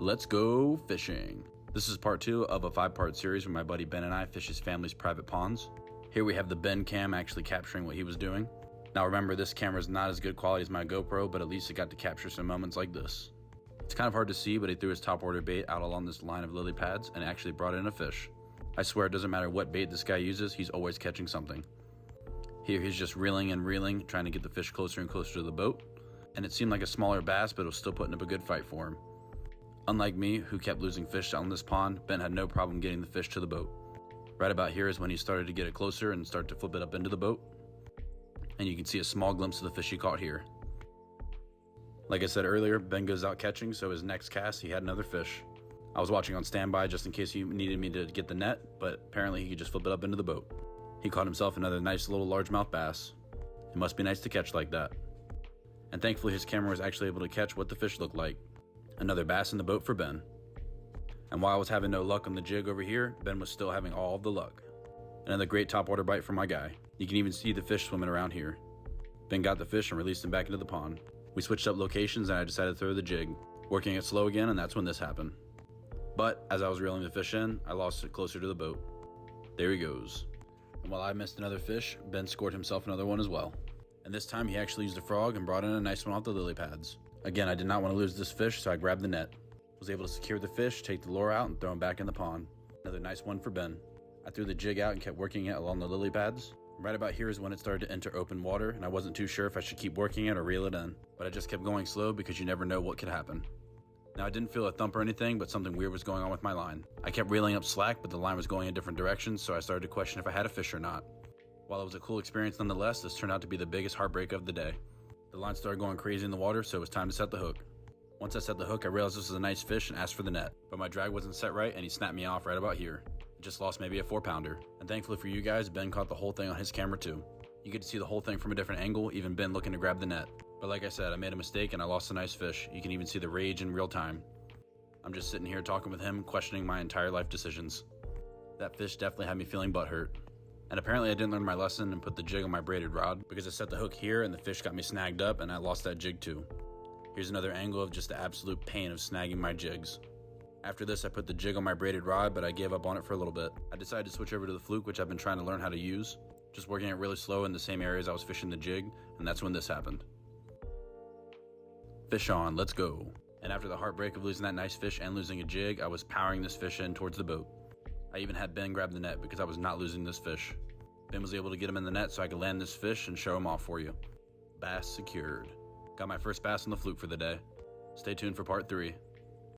Let's go fishing. This is part 2 of a 5-part series where my buddy Ben and I fish his family's private ponds. Here we have the Ben cam actually capturing what he was doing. Now remember, this camera is not as good quality as my GoPro, but at least it got to capture some moments like this. It's kind of hard to see, but he threw his top order bait out along this line of lily pads and actually brought in a fish. I swear it doesn't matter what bait this guy uses, he's always catching something. Here he's just reeling and reeling, trying to get the fish closer and closer to the boat. And it seemed like a smaller bass, but it was still putting up a good fight for him. Unlike me, who kept losing fish out on this pond, Ben had no problem getting the fish to the boat. Right about here is when he started to get it closer and start to flip it up into the boat. And you can see a small glimpse of the fish he caught here. Like I said earlier, Ben goes out catching, so his next cast he had another fish. I was watching on standby just in case he needed me to get the net, but apparently he could just flip it up into the boat. He caught himself another nice little largemouth bass. It must be nice to catch like that. And thankfully his camera was actually able to catch what the fish looked like. Another bass in the boat for Ben. And while I was having no luck on the jig over here, Ben was still having all of the luck. Another great top water bite from my guy. You can even see the fish swimming around here. Ben got the fish and released him back into the pond. We switched up locations and I decided to throw the jig, working it slow again, and that's when this happened. But as I was reeling the fish in, I lost it closer to the boat. There he goes. And while I missed another fish, Ben scored himself another one as well. And this time he actually used a frog and brought in a nice one off the lily pads. Again, I did not want to lose this fish, so I grabbed the net. Was able to secure the fish, take the lure out, and throw him back in the pond. Another nice one for Ben. I threw the jig out and kept working it along the lily pads. Right about here is when it started to enter open water, and I wasn't too sure if I should keep working it or reel it in. But I just kept going slow because you never know what could happen. Now I didn't feel a thump or anything, but something weird was going on with my line. I kept reeling up slack, but the line was going in different directions, so I started to question if I had a fish or not. While it was a cool experience nonetheless, this turned out to be the biggest heartbreak of the day. The line started going crazy in the water, so it was time to set the hook. Once I set the hook, I realized this was a nice fish and asked for the net, but my drag wasn't set right and he snapped me off right about here. I just lost maybe a 4-pounder. And thankfully for you guys, Ben caught the whole thing on his camera too. You get to see the whole thing from a different angle, even Ben looking to grab the net. But like I said, I made a mistake and I lost a nice fish. You can even see the rage in real time. I'm just sitting here talking with him, questioning my entire life decisions. That fish definitely had me feeling butthurt. And apparently I didn't learn my lesson and put the jig on my braided rod because I set the hook here and the fish got me snagged up and I lost that jig too. Here's another angle of just the absolute pain of snagging my jigs. After this, I put the jig on my braided rod, but I gave up on it for a little bit. I decided to switch over to the fluke, which I've been trying to learn how to use, just working it really slow in the same areas I was fishing the jig, and that's when this happened. Fish on, let's go. And after the heartbreak of losing that nice fish and losing a jig, I was powering this fish in towards the boat. I even had Ben grab the net because I was not losing this fish. Ben was able to get him in the net so I could land this fish and show him off for you. Bass secured. Got my first bass on the fluke for the day. Stay tuned for part 3.